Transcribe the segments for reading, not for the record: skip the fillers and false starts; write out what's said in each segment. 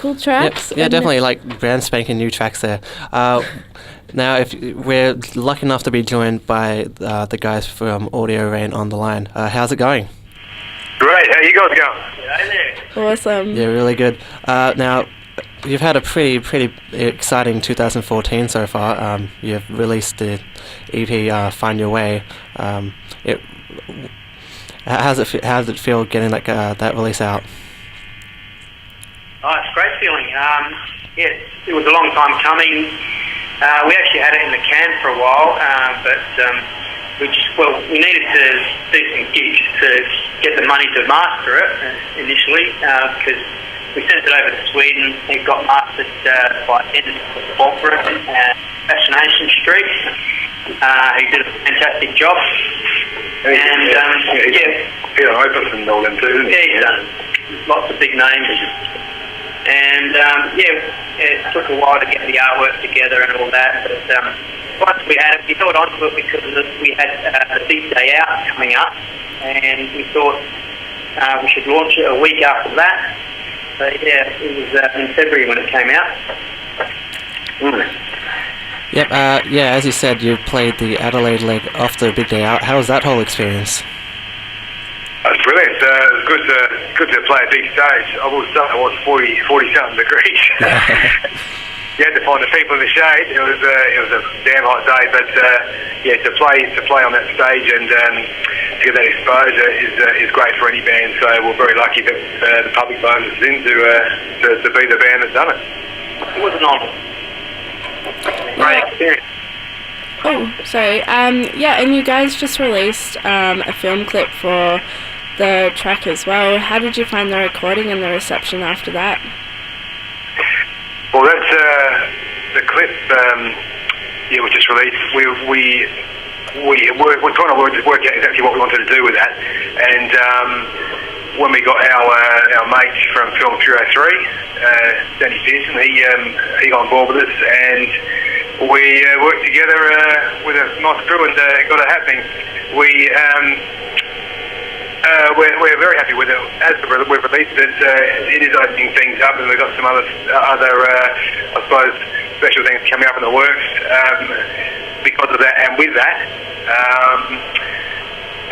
cool tracks. Yep. Yeah, definitely, like brand spanking new tracks there. Now, if we're lucky enough to be joined by the guys from Audio Rain on the line, how's it going? Great, how you guys going? Awesome. Yeah, really good. Now, you've had a pretty exciting 2014 so far. You've released the EP "Find Your Way." How does it feel getting that release out? Oh, it's a great feeling. It was a long time coming. We actually had it in the can for a while, but we needed to do some gigs to get the money to master it initially, because we sent it over to Sweden. It got mastered by Jens Bogren at Fascination Street. He did a fantastic job. He's on Opeth and all them too, isn't he? Yeah, he's done lots of big names. And it took a while to get the artwork together and all that, but once we had it, we held on to it because we had a big day out coming up, and we thought we should launch it a week after that. So yeah, it was in February when it came out. Yep, as you said, you played the Adelaide leg after a big day out. How was that whole experience? That's brilliant. It was good to play a big stage. I will say it was 40-something degrees. You had to find the people in the shade. It was a damn hot day, but to play on that stage and to get that exposure is great for any band. So we're very lucky that the public voted us in to be the band that's done it. It was an honour. Great experience. Oh, sorry. And you guys just released a film clip for the track as well. How did you find the recording and the reception after that? Well, that's the clip. We just released. We're trying to work out exactly what we wanted to do with that, and when we got our mate from Film Puro 3, Danny Pearson, he got on board with us, and we worked together with a nice crew and got it happening. We're very happy with it. As we've released it, it is opening things up, and we've got some other I suppose, special things coming up in the works because of that. And with that,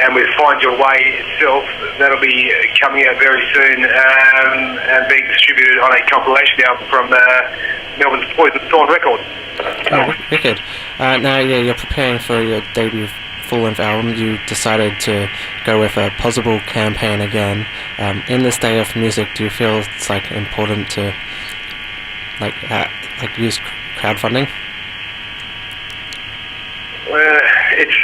and with Find Your Way itself, that'll be coming out very soon and being distributed on a compilation album from Melbourne's Poison Thorn Records. Oh, wicked. Now, you're preparing for your debut full-length album. You decided to go with a possible campaign again. In this day of music, do you feel it's important to use crowdfunding? It's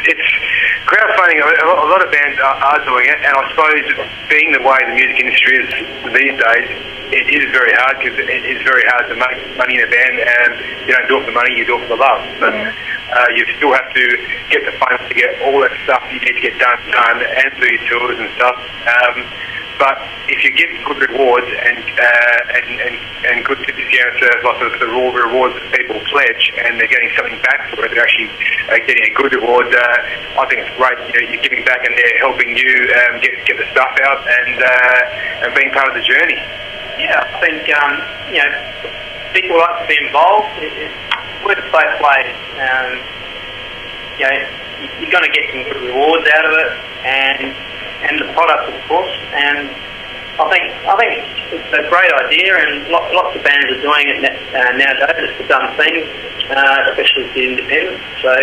crowdfunding. A lot of bands are doing it, and I suppose being the way the music industry is these days, it is very hard because it is very hard to make money in a band, and you don't do it for the money, you do it for the love. But you still have to get the funds to get all that stuff you need to get done and do your tours and stuff. But if you get good rewards and good discounts, like the raw rewards that people pledge, and they're getting something back for it, they're actually getting a good reward. I think it's great. You're giving back, and they're helping you get the stuff out and being part of the journey. Yeah, I think people like to be involved. It works both ways. You're going to get some good rewards out of it, and the product, of course. And I think it's a great idea, and lots of bands are doing it nowadays. It's a done thing, especially with the independent. So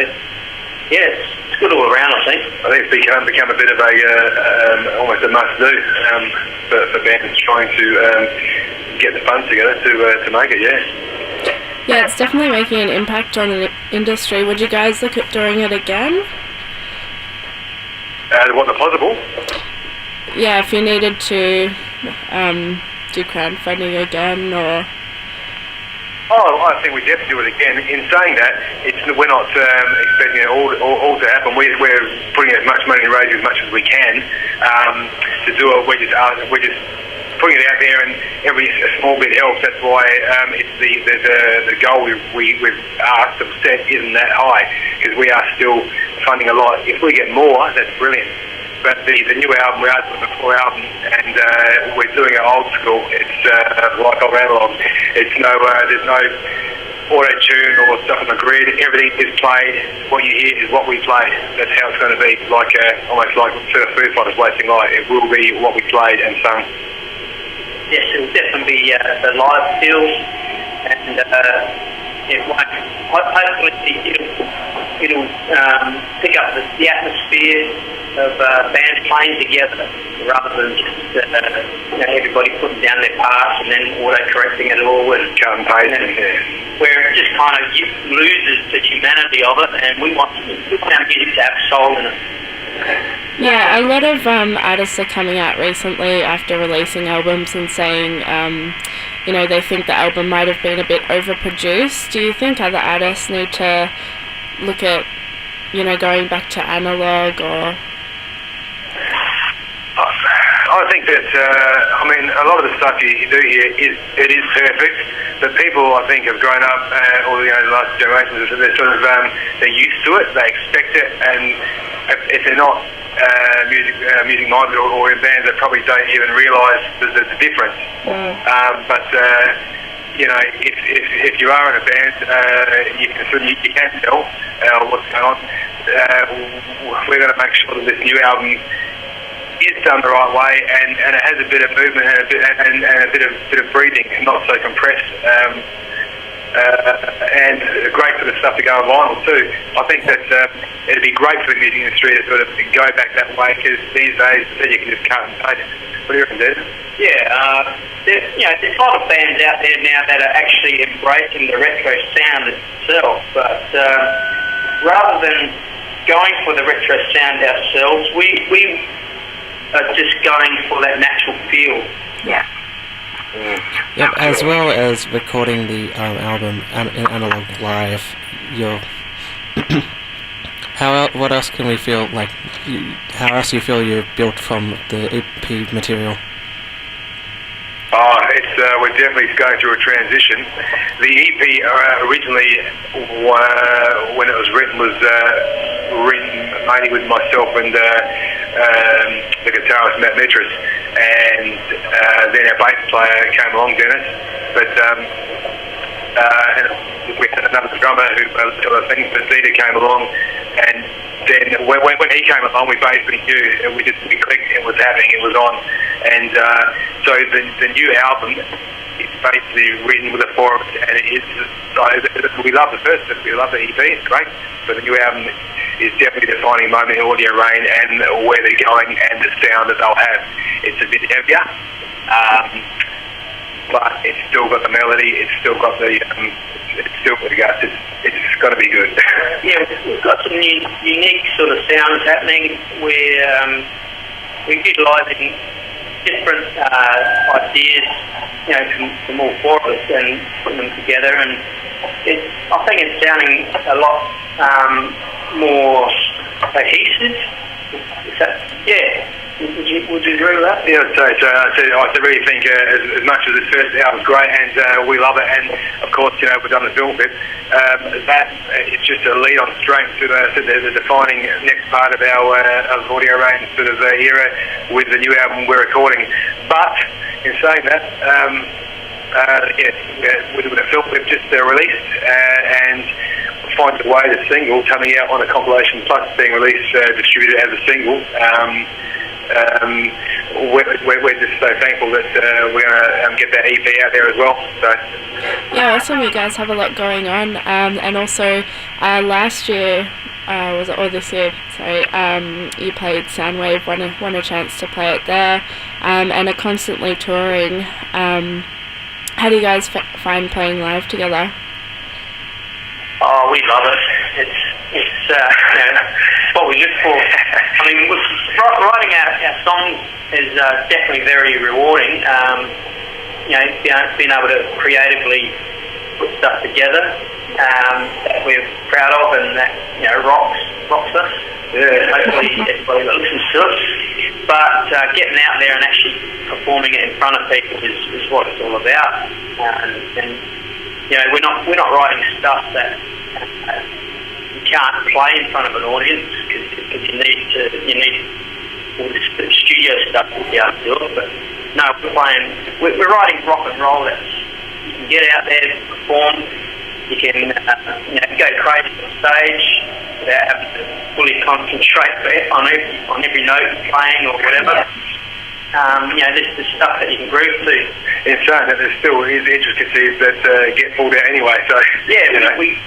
yeah, it's good all around. I think it's become a bit of a almost a must-do for bands trying to get the funds together to make it. Yeah. Yeah, it's definitely making an impact on the industry. Would you guys look at doing it again? What, the possible? Yeah, if you needed to do crowdfunding again, or... Oh, I think we definitely do it again. In saying that, we're not expecting it all to happen. We're putting as much money in raising as much as we can to do it. We're just putting it out there, and every small bit helps. That's why it's the goal we've asked and set isn't that high, because we are still funding a lot. If we get more, that's brilliant. but the new album, we are doing the full album, and we're doing it old school. It's like old analog. It's there's no auto-tune or stuff on the grid. Everything is played. What you hear is what we play. That's how it's going to be. Like almost like Foo Fighters Wasting Light. It will be what we played and sung. Yes, it will definitely be the live feel, and it won't. Hopefully, it'll pick up the atmosphere of bands playing together, rather than just everybody putting down their parts and then auto-correcting it all and cut and paste, where it just kind of loses the humanity of it, and we want our music to have soul in it. Yeah, a lot of artists are coming out recently after releasing albums and saying, they think the album might have been a bit overproduced. Do you think other artists need to look at, going back to analog or? I think that, a lot of the stuff you do here is perfect, but people, I think, have grown up, the last generations, they're sort of, they're used to it, they expect it, and if they're not music minded or in bands, they probably don't even realise the difference. If you are in a band, you can tell what's going on. We're going to make sure that this new album is done the right way, and it has a bit of movement and a bit of breathing, not so compressed. And great for the stuff to go on vinyl too. I think that it'd be great for the music industry to sort of go back that way, because these days you can just cut and paste. What do you reckon, Des? Yeah, there's a lot of bands out there now that are actually embracing the retro sound itself, but rather than going for the retro sound ourselves, we are just going for that natural feel. Yeah. Yep, as well as recording the album in analog live, what else can we feel like? How else do you feel you're built from the EP material? We're definitely going through a transition. The EP originally, when it was written written mainly with myself and the guitarist Matt Mitris, and then our bass player came along, Dennis. But and we had another drummer who other things, but Dita came along, and then when he came along, we basically knew, we clicked, it was happening, it was on, and so the new album is basically written with a forum, and it is. So we love the first bit, we love the EP, it's great, but the new album is definitely a defining moment in Audio Rain and where they're going and the sound that they'll have. It's a bit heavier, but it's still got the melody, it's still got the guts, it's got to be good. Yeah, we've got some unique sort of sounds happening. We're utilising different ideas, from all four of us, and putting them together, and I think it's sounding a lot more cohesive. Would you agree with that? Yeah, I really think as much as this first album's great, and we love it, and of course, we've done the film bit, that it's just a lead on strength to the defining next part of our of Audio Rain sort of era with the new album we're recording. But in saying that, with the film we've just released, and find a way the single coming out on a compilation plus being released, distributed as a single. We're just so thankful that we're going to get that EP out there as well. So. Yeah, awesome. You guys have a lot going on, and also last year, or this year, sorry, you played Soundwave, won a chance to play it there, and are constantly touring. How do you guys find playing live together? Oh, we love it. It's what we live for. I mean, writing our songs is definitely very rewarding. Being able to creatively put stuff together that we're proud of and that rocks us. Yeah. Hopefully everybody that listens to it. But getting out there and actually performing it in front of people is what it's all about. And we're not writing stuff that you can't play in front of an audience, because you need all this studio stuff we'll be able to do it. But no, we're writing rock and roll. You can get out there, perform, you can go crazy on stage without having to fully concentrate on every note you're playing or whatever. There's stuff that you can groove to. In saying that, there still is intricacies that get pulled out anyway. So yeah, we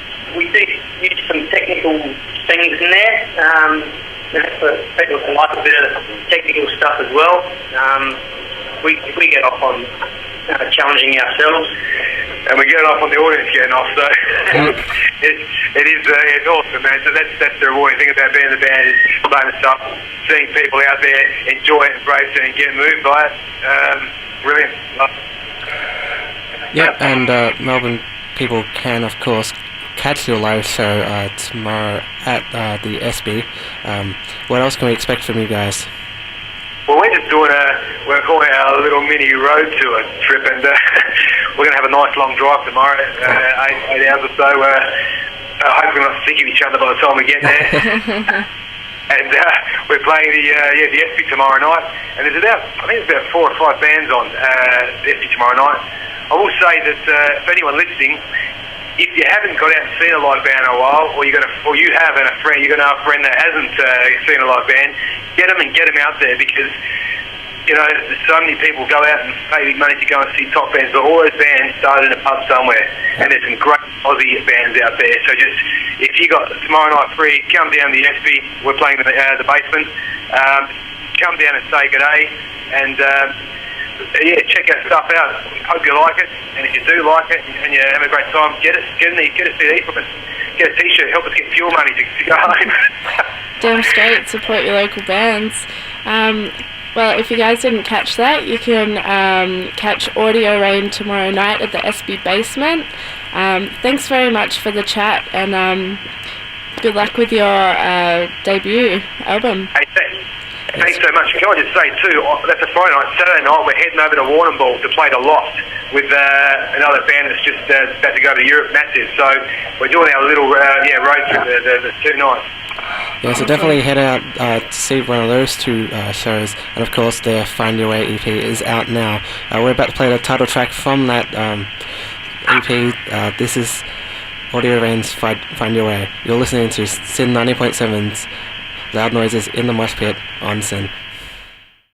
do use some technical things in there. For people who like a bit of technical stuff as well. We get off on challenging ourselves. And we get off on the audience getting off, so it's awesome, man. So that's the rewarding thing about being in the band, is playing the stuff, seeing people out there enjoy it, embrace it, and get moved by it. Brilliant. Yep, and Melbourne people can, of course, catch your live show tomorrow at the SB. What else can we expect from you guys? Well, we're just doing we're calling it our little mini road tour trip, and we're going to have a nice long drive tomorrow, 8 hours or so. Hopefully not sick of each other by the time we get there. And we're playing the SB tomorrow night, and there's about 4 or 5 bands on the SB tomorrow night. I will say that for anyone listening, if you haven't got out and seen a live band in a while, or you have and you're going to have a friend that hasn't seen a live band, get them out there, because so many people go out and pay big money to go and see top bands, but all those bands started in a pub somewhere, and there's some great Aussie bands out there. So just, if you got tomorrow night free, come down to the SB. We're playing the basement. Come down and say good day, and check our stuff out. Hope you like it, and if you do like it and you have a great time, get a CD from us. Get a T-shirt, help us get fuel money to go home. Damn straight, support your local bands. Well, if you guys didn't catch that, you can catch Audio Rain tomorrow night at the SB Basement. Thanks very much for the chat, and good luck with your debut album. Hey, thanks so much. Can I just say too, that's a Friday night. Saturday night we're heading over to Warrnambool to play the Loft with another band that's just about to go to Europe, Massive. So we're doing our little road through the 2 nights. Yeah, so definitely head out to see one of those 2 shows, and of course their Find Your Way EP is out now. We're about to play the title track from that EP. This is Audio Rain's Find Your Way. You're listening to Sin 90.7's Loud Noises in the Moshpit on Sin.